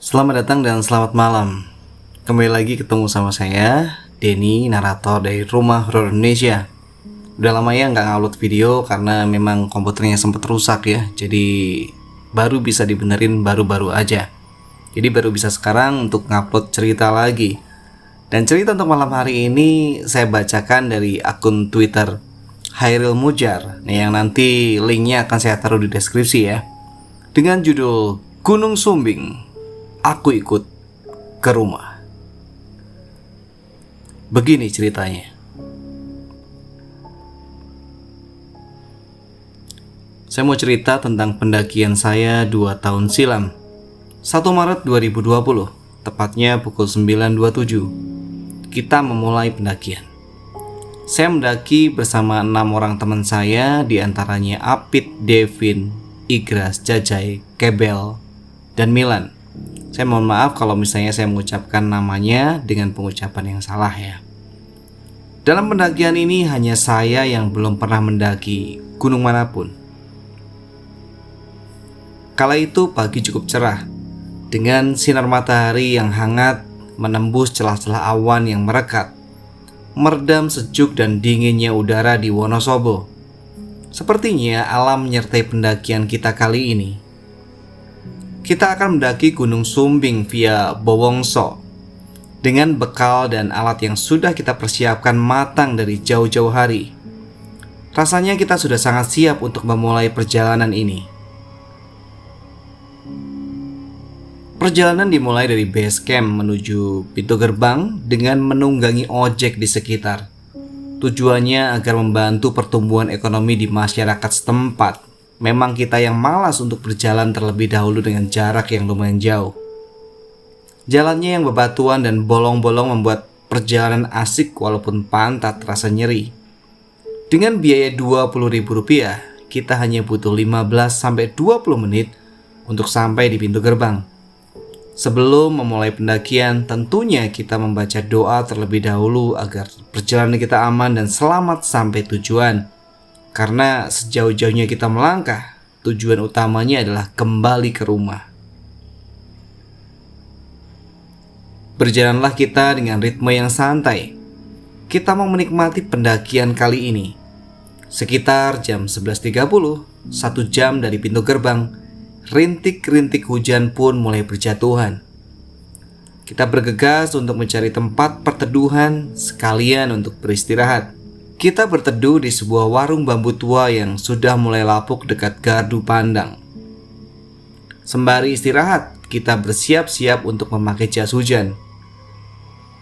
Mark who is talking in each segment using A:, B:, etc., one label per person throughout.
A: Selamat datang dan selamat malam. Kembali lagi ketemu sama saya, Denny, narator dari Rumah Horor Indonesia. Udah lama ya nggak ngupload video karena memang komputernya sempat rusak ya. Jadi baru bisa dibenerin baru-baru aja. Jadi baru bisa sekarang untuk ngupload cerita lagi. Dan cerita untuk malam hari ini saya bacakan dari akun Twitter Hairil Mujar, yang nanti linknya akan saya taruh di deskripsi ya. Dengan judul Gunung Sumbing, aku ikut ke rumah. Begini ceritanya. Saya mau cerita tentang pendakian saya 2 tahun silam. 1 Maret 2020, tepatnya pukul 9.27. Kita memulai pendakian. Saya mendaki bersama 6 orang teman saya, diantaranya Apit, Devin, Igras, Jajai, Kebel, dan Milan. Saya mohon maaf kalau misalnya saya mengucapkan namanya dengan pengucapan yang salah ya. Dalam pendakian ini hanya saya yang belum pernah mendaki gunung manapun. Kala itu pagi cukup cerah, dengan sinar matahari yang hangat menembus celah-celah awan yang merekat, meredam sejuk dan dinginnya udara di Wonosobo. Sepertinya alam menyertai pendakian kita kali ini. Kita akan mendaki Gunung Sumbing via Bowongso dengan bekal dan alat yang sudah kita persiapkan matang dari jauh-jauh hari. Rasanya kita sudah sangat siap untuk memulai perjalanan ini. Perjalanan dimulai dari base camp menuju pintu gerbang dengan menunggangi ojek di sekitar. Tujuannya agar membantu pertumbuhan ekonomi di masyarakat setempat. Memang kita yang malas untuk berjalan terlebih dahulu dengan jarak yang lumayan jauh. Jalannya yang bebatuan dan bolong-bolong membuat perjalanan asik walaupun pantat terasa nyeri. Dengan biaya Rp20.000, kita hanya butuh 15-20 menit untuk sampai di pintu gerbang. Sebelum memulai pendakian, tentunya kita membaca doa terlebih dahulu agar perjalanan kita aman dan selamat sampai tujuan. Karena sejauh-jauhnya kita melangkah, tujuan utamanya adalah kembali ke rumah. Berjalanlah kita dengan ritme yang santai. Kita mau menikmati pendakian kali ini. Sekitar jam 11.30, 1 jam dari pintu gerbang, rintik-rintik hujan pun mulai berjatuhan. Kita bergegas untuk mencari tempat perteduhan sekalian untuk beristirahat. Kita berteduh di sebuah warung bambu tua yang sudah mulai lapuk dekat gardu pandang. Sembari istirahat, kita bersiap-siap untuk memakai jas hujan.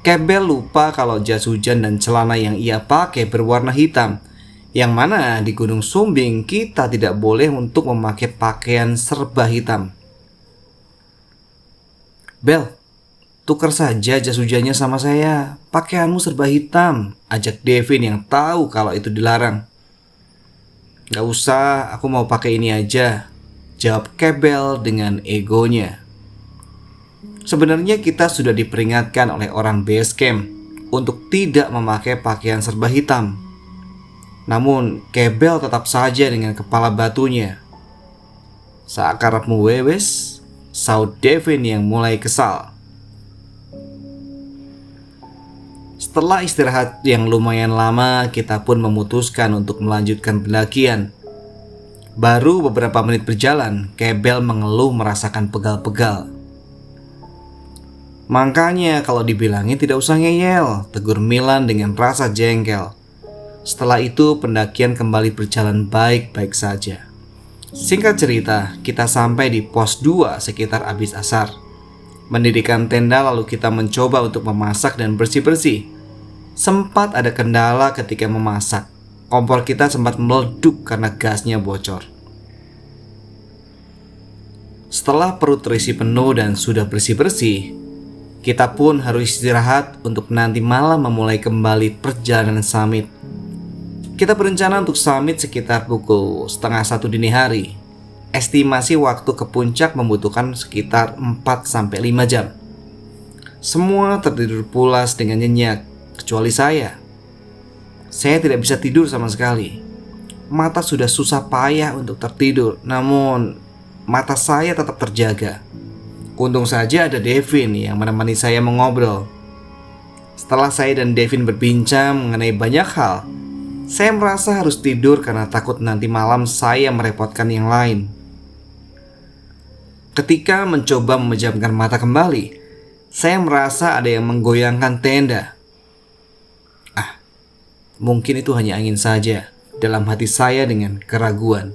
A: Kebel lupa kalau jas hujan dan celana yang ia pakai berwarna hitam, yang mana di Gunung Sumbing kita tidak boleh untuk memakai pakaian serba hitam. "Bel, tukar saja jas hujannya sama saya. Pakaianmu serba hitam," ajak Devin yang tahu kalau itu dilarang. "Gak usah, aku mau pakai ini aja," jawab Kebel dengan egonya. Sebenarnya kita sudah diperingatkan oleh orang base camp untuk tidak memakai pakaian serba hitam. Namun Kebel tetap saja dengan kepala batunya. "Sakarapmu wewes," saut Devin yang mulai kesal. Setelah istirahat yang lumayan lama, kita pun memutuskan untuk melanjutkan pendakian. Baru beberapa menit berjalan, Kebel mengeluh merasakan pegal-pegal. "Makanya kalau dibilangin tidak usah ngeyel," tegur Milan dengan rasa jengkel. Setelah itu pendakian kembali berjalan baik-baik saja. Singkat cerita, kita sampai di pos 2 sekitar habis asar. Mendirikan tenda lalu kita mencoba untuk memasak dan bersih-bersih. Sempat ada kendala ketika memasak. Kompor kita sempat meleduk karena gasnya bocor. Setelah perut terisi penuh dan sudah bersih-bersih, kita pun harus istirahat untuk nanti malam memulai kembali perjalanan summit. Kita berencana untuk summit sekitar pukul 12:30 dini hari. Estimasi waktu ke puncak membutuhkan sekitar 4-5 jam. Semua tertidur pulas dengan nyenyak, kecuali saya. Saya tidak bisa tidur sama sekali. Mata sudah susah payah untuk tertidur, namun mata saya tetap terjaga. Untung saja ada Devin yang menemani saya mengobrol. Setelah saya dan Devin berbincang mengenai banyak hal, saya merasa harus tidur karena takut nanti malam saya merepotkan yang lain. Ketika mencoba memejamkan mata kembali, saya merasa ada yang menggoyangkan tenda. Mungkin itu hanya angin saja, dalam hati saya dengan keraguan.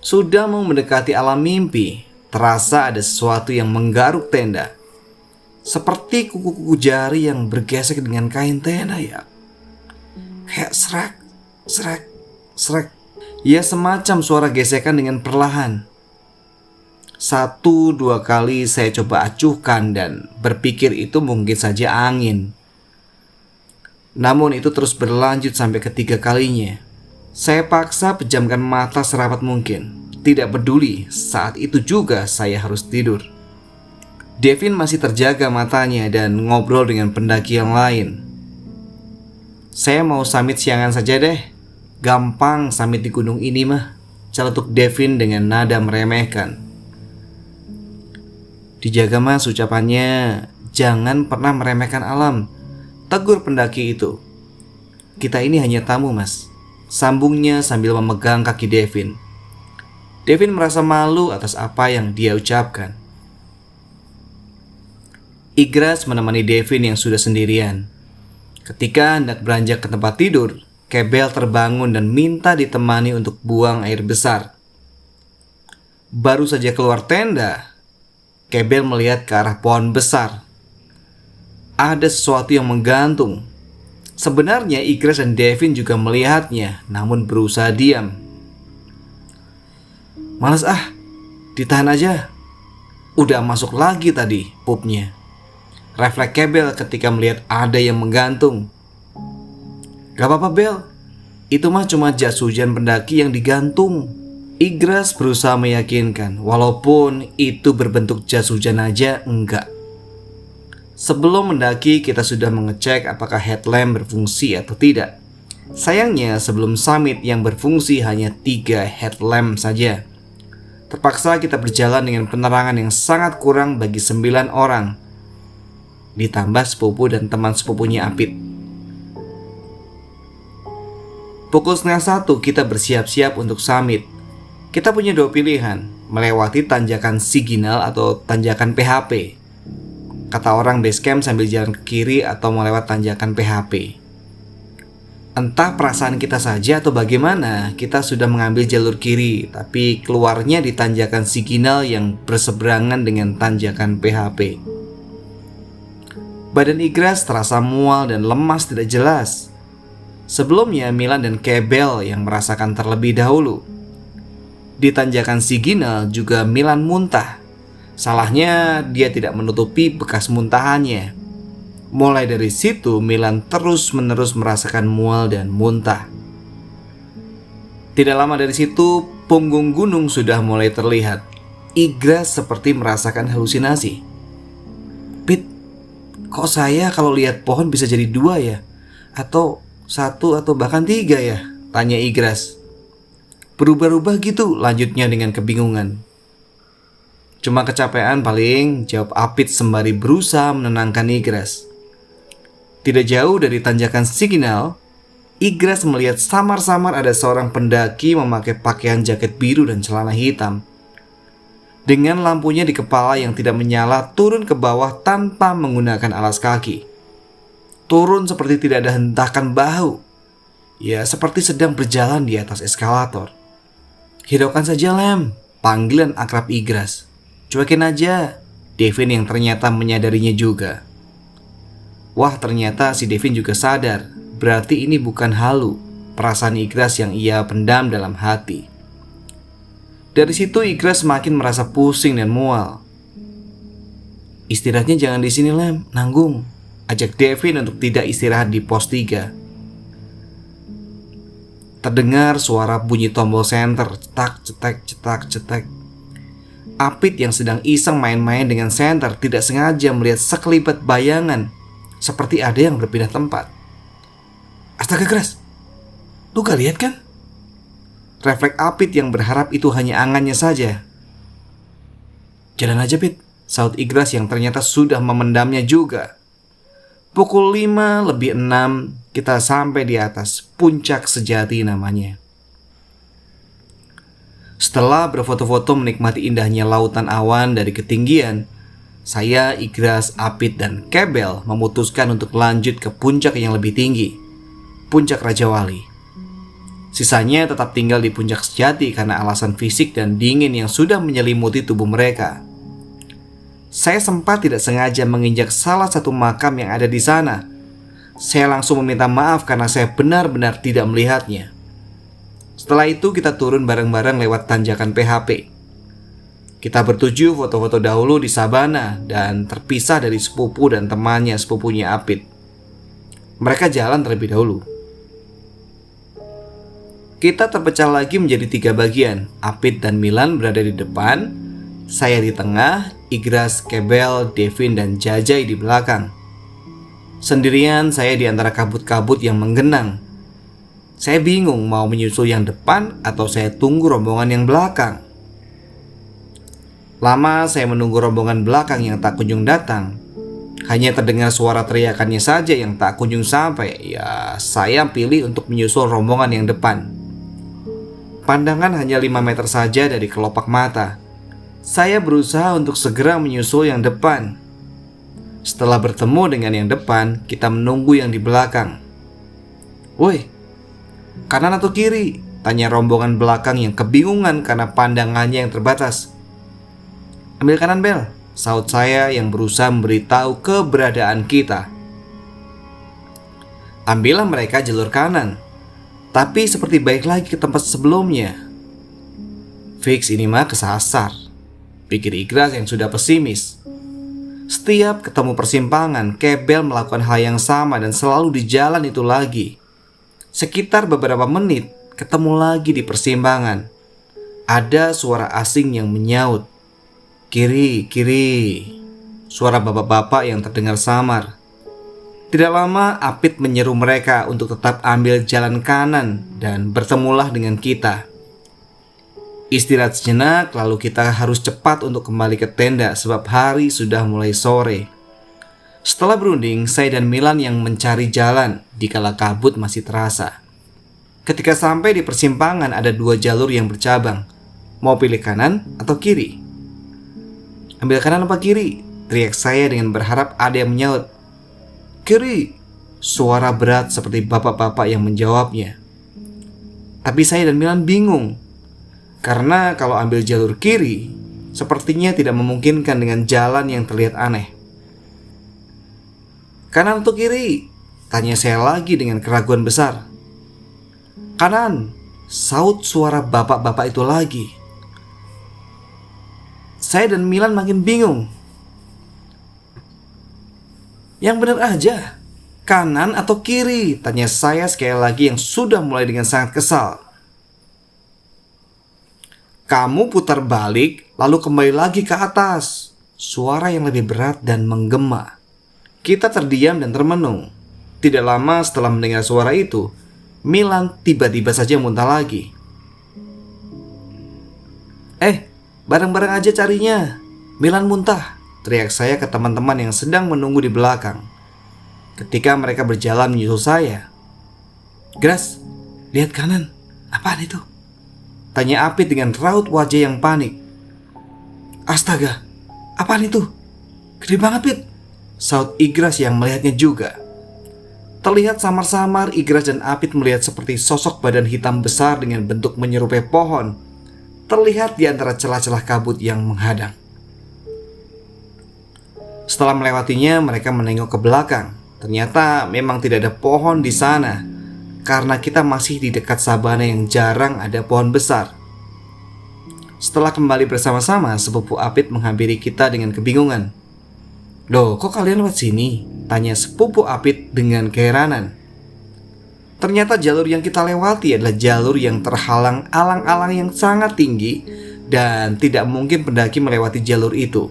A: Sudah mau mendekati alam mimpi, terasa ada sesuatu yang menggaruk tenda. Seperti kuku-kuku jari yang bergesek dengan kain tenda ya. Kayak serak, serak, serak. Ya semacam suara gesekan dengan perlahan. 1-2 kali saya coba acuhkan dan berpikir itu mungkin saja angin. Namun itu terus berlanjut sampai ketiga kalinya. Saya paksa pejamkan mata serapat mungkin. Tidak peduli, saat itu juga saya harus tidur. Devin masih terjaga matanya dan ngobrol dengan pendaki yang lain. Saya mau summit siangan saja deh. Gampang summit di gunung ini mah, celetuk Devin dengan nada meremehkan. Dijaga mas ucapannya, jangan pernah meremehkan alam, tegur pendaki itu. Kita ini hanya tamu mas, sambungnya sambil memegang kaki Devin. Devin merasa malu atas apa yang dia ucapkan. Igras menemani Devin yang sudah sendirian. Ketika hendak beranjak ke tempat tidur, Kebel terbangun dan minta ditemani untuk buang air besar. Baru saja keluar tenda, Kebel melihat ke arah pohon besar. Ada sesuatu yang menggantung. Sebenarnya Igras dan Devin juga melihatnya, namun berusaha diam. Males ditahan aja. Udah masuk lagi tadi pupnya. Refleks Kebel ketika melihat ada yang menggantung. Gak apa-apa Bel, itu mah cuma jas hujan pendaki yang digantung. Igras berusaha meyakinkan, walaupun itu berbentuk jas hujan aja enggak. Sebelum mendaki kita sudah mengecek apakah headlamp berfungsi atau tidak. Sayangnya sebelum summit yang berfungsi hanya 3 headlamp saja. Terpaksa kita berjalan dengan penerangan yang sangat kurang bagi 9 orang. Ditambah sepupu dan teman sepupunya Apit. Pukul 12:30 kita bersiap-siap untuk summit. Kita punya 2 pilihan, melewati tanjakan Siginal atau tanjakan PHP. Kata orang base camp sambil jalan ke kiri atau melewat tanjakan PHP. Entah perasaan kita saja atau bagaimana, kita sudah mengambil jalur kiri, tapi keluarnya di tanjakan Siginal yang berseberangan dengan tanjakan PHP. Badan Igras terasa mual dan lemas tidak jelas. Sebelumnya Milan dan Kebel yang merasakan terlebih dahulu. Di tanjakan Siginal juga Milan muntah. Salahnya dia tidak menutupi bekas muntahannya. Mulai dari situ Milan terus-menerus merasakan mual dan muntah. Tidak lama dari situ punggung gunung sudah mulai terlihat. Igras seperti merasakan halusinasi. Pit, kok saya kalau lihat pohon bisa jadi 2 ya? Atau 1 atau bahkan 3 ya? Tanya Igras. Berubah-ubah gitu, lanjutnya dengan kebingungan. Cuma kecapean paling, jawab Apit sembari berusaha menenangkan Igras. Tidak jauh dari tanjakan Siginal, Igras melihat samar-samar ada seorang pendaki memakai pakaian jaket biru dan celana hitam. Dengan lampunya di kepala yang tidak menyala, turun ke bawah tanpa menggunakan alas kaki. Turun seperti tidak ada hentakan bahu. Ya, seperti sedang berjalan di atas eskalator. Hiraukan saja Lem, panggilan akrab Igras. Cuekin aja, Devin yang ternyata menyadarinya juga. Wah, ternyata si Devin juga sadar. Berarti ini bukan halu, perasaan Igras yang ia pendam dalam hati. Dari situ Igras semakin merasa pusing dan mual. Istirahatnya jangan di sini Lem, nanggung. Ajak Devin untuk tidak istirahat di pos 3. Terdengar suara bunyi tombol senter, cetak, cetek, cetak, cetek. Apit yang sedang iseng main-main dengan senter tidak sengaja melihat sekelibat bayangan, seperti ada yang berpindah tempat. Astaga Gras, lu gak lihat kan? Refleks Apit yang berharap itu hanya angannya saja. Jalan aja, Pit, saut Igras yang ternyata sudah memendamnya juga. Pukul 5:06 kita sampai di atas puncak sejati namanya. Setelah berfoto-foto menikmati indahnya lautan awan dari ketinggian, saya, Igras, Apit, dan Kebel memutuskan untuk lanjut ke puncak yang lebih tinggi, Puncak Raja Wali. Sisanya tetap tinggal di puncak sejati karena alasan fisik dan dingin yang sudah menyelimuti tubuh mereka. Saya sempat tidak sengaja menginjak salah satu makam yang ada di sana. Saya langsung meminta maaf karena saya benar-benar tidak melihatnya. Setelah itu kita turun bareng-bareng lewat tanjakan PHP. Kita bertujuh foto-foto dahulu di sabana dan terpisah dari sepupu dan temannya sepupunya Apit. Mereka jalan terlebih dahulu. Kita terpecah lagi menjadi 3 bagian. Apit dan Milan berada di depan, saya di tengah, Igras, Kebel, Devin, dan Jajai di belakang. Sendirian saya di antara kabut-kabut yang menggenang. Saya bingung mau menyusul yang depan atau saya tunggu rombongan yang belakang. Lama saya menunggu rombongan belakang yang tak kunjung datang. Hanya terdengar suara teriakannya saja yang tak kunjung sampai. Ya, saya pilih untuk menyusul rombongan yang depan. Pandangan hanya 5 meter saja dari kelopak mata. Saya berusaha untuk segera menyusul yang depan. Setelah bertemu dengan yang depan, kita menunggu yang di belakang. "Woi, kanan atau kiri?" tanya rombongan belakang yang kebingungan karena pandangannya yang terbatas. "Ambil kanan, Bel," saut saya yang berusaha memberitahu keberadaan kita. Ambillah mereka jalur kanan, tapi seperti balik lagi ke tempat sebelumnya. Fix ini mah kesasar, pikir Igras yang sudah pesimis. Setiap ketemu persimpangan, Kebel melakukan hal yang sama dan selalu di jalan itu lagi. Sekitar beberapa menit, ketemu lagi di persimpangan. Ada suara asing yang menyaut, "Kiri, kiri." Suara bapak-bapak yang terdengar samar. Tidak lama, Apit menyeru mereka untuk tetap ambil jalan kanan dan bertemulah dengan kita. Istirahat sejenak, lalu kita harus cepat untuk kembali ke tenda sebab hari sudah mulai sore. Setelah berunding, saya dan Milan yang mencari jalan dikala kabut masih terasa. Ketika sampai di persimpangan ada 2 jalur yang bercabang. Mau pilih kanan atau kiri? "Ambil kanan apa kiri?" teriak saya dengan berharap ada yang menyaut. "Kiri," suara berat seperti bapak-bapak yang menjawabnya. Tapi saya dan Milan bingung. Karena kalau ambil jalur kiri, sepertinya tidak memungkinkan dengan jalan yang terlihat aneh. "Kanan atau kiri?" tanya saya lagi dengan keraguan besar. "Kanan," saut suara bapak-bapak itu lagi. Saya dan Milan makin bingung. "Yang benar aja, kanan atau kiri?" tanya saya sekali lagi yang sudah mulai dengan sangat kesal. "Kamu putar balik, lalu kembali lagi ke atas." Suara yang lebih berat dan menggema. Kita terdiam dan termenung. Tidak lama setelah mendengar suara itu, Milan tiba-tiba saja muntah lagi. Bareng-bareng aja carinya. Milan muntah," teriak saya ke teman-teman yang sedang menunggu di belakang. Ketika mereka berjalan menyusul saya. "Gras, lihat kanan. Apaan itu?" tanya Apit dengan raut wajah yang panik. "Astaga, apaan itu? Gede banget, Pit," saut Igras yang melihatnya juga. Terlihat samar-samar Igras dan Apit melihat seperti sosok badan hitam besar dengan bentuk menyerupai pohon terlihat di antara celah-celah kabut yang menghadang. Setelah melewatinya, mereka menengok ke belakang. Ternyata memang tidak ada pohon di sana karena kita masih di dekat sabana yang jarang ada pohon besar. Setelah kembali bersama-sama, sepupu Apit menghampiri kita dengan kebingungan. "Loh, kok kalian lewat sini?" tanya sepupu Apit dengan keheranan. Ternyata jalur yang kita lewati adalah jalur yang terhalang alang-alang yang sangat tinggi dan tidak mungkin pendaki melewati jalur itu.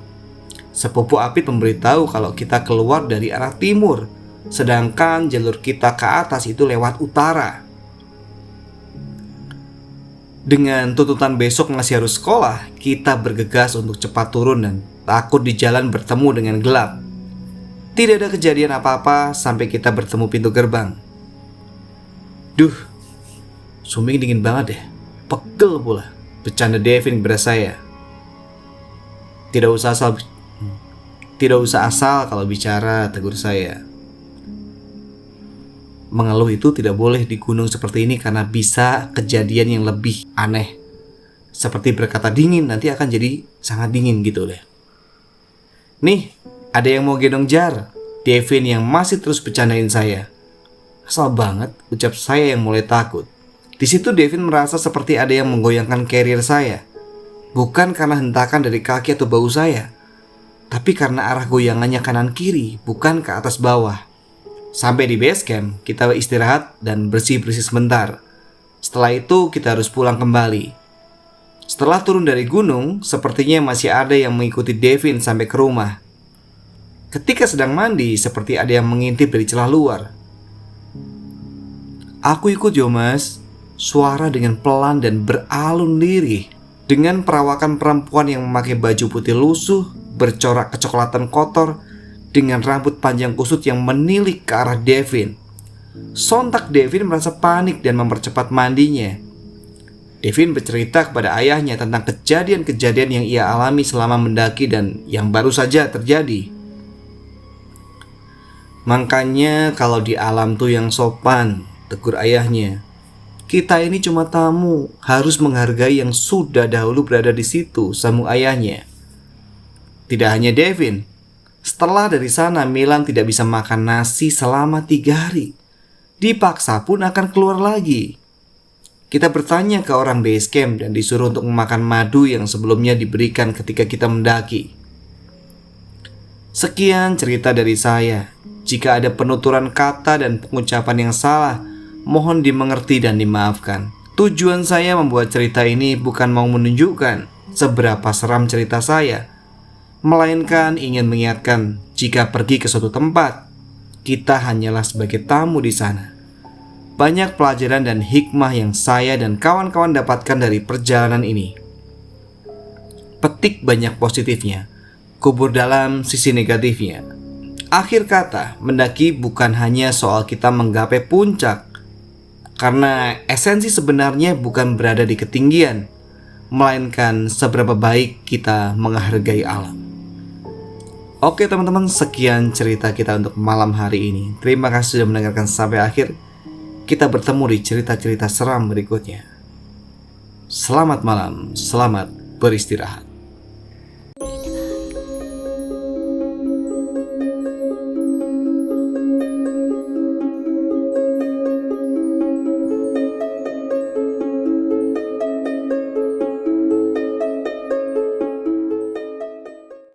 A: Sepupu Apit memberitahu kalau kita keluar dari arah timur, sedangkan jalur kita ke atas itu lewat utara. Dengan tuntutan besok masih harus sekolah, kita bergegas untuk cepat turun dan takut di jalan bertemu dengan gelap. Tidak ada kejadian apa-apa sampai kita bertemu pintu gerbang. Duh, Suming dingin banget ya. Pegel pula, bercanda Devin kepada saya. Tidak usah asal kalau bicara, tegur saya. Mengeluh itu tidak boleh di gunung seperti ini karena bisa kejadian yang lebih aneh. Seperti berkata dingin nanti akan jadi sangat dingin gitu deh. Nih, ada yang mau gendong jar. Devin yang masih terus bercandain saya. Asal banget, ucap saya yang mulai takut. Di situ Devin merasa seperti ada yang menggoyangkan carrier saya. Bukan karena hentakan dari kaki atau bahu saya, tapi karena arah goyangannya kanan kiri, bukan ke atas bawah. Sampai di base camp, kita istirahat dan bersih-bersih sebentar. Setelah itu kita harus pulang kembali. Setelah turun dari gunung, sepertinya masih ada yang mengikuti Devin sampai ke rumah. Ketika sedang mandi, seperti ada yang mengintip dari celah luar. Aku ikut yo mas. Suara dengan pelan dan beralun lirih. Dengan perawakan perempuan yang memakai baju putih lusuh, bercorak kecoklatan kotor, dengan rambut panjang kusut yang menilik ke arah Devin. Sontak Devin merasa panik dan mempercepat mandinya. Devin bercerita kepada ayahnya tentang kejadian-kejadian yang ia alami selama mendaki dan yang baru saja terjadi. Makanya kalau di alam tuh yang sopan, tegur ayahnya. Kita ini cuma tamu, harus menghargai yang sudah dahulu berada di situ, sambung ayahnya. Tidak hanya Devin. Setelah dari sana, Milan tidak bisa makan nasi selama 3 hari. Dipaksa pun akan keluar lagi. Kita bertanya ke orang base camp dan disuruh untuk memakan madu yang sebelumnya diberikan ketika kita mendaki. Sekian cerita dari saya. Jika ada penuturan kata dan pengucapan yang salah, mohon dimengerti dan dimaafkan. Tujuan saya membuat cerita ini bukan mau menunjukkan seberapa seram cerita saya, melainkan ingin mengingatkan jika pergi ke suatu tempat, kita hanyalah sebagai tamu di sana. Banyak pelajaran dan hikmah yang saya dan kawan-kawan dapatkan dari perjalanan ini. Petik banyak positifnya, kubur dalam sisi negatifnya. Akhir kata, mendaki bukan hanya soal kita menggapai puncak, karena esensi sebenarnya bukan berada di ketinggian, melainkan seberapa baik kita menghargai alam. Oke teman-teman, sekian cerita kita untuk malam hari ini. Terima kasih sudah mendengarkan sampai akhir. Kita bertemu di cerita-cerita seram berikutnya. Selamat malam, selamat beristirahat.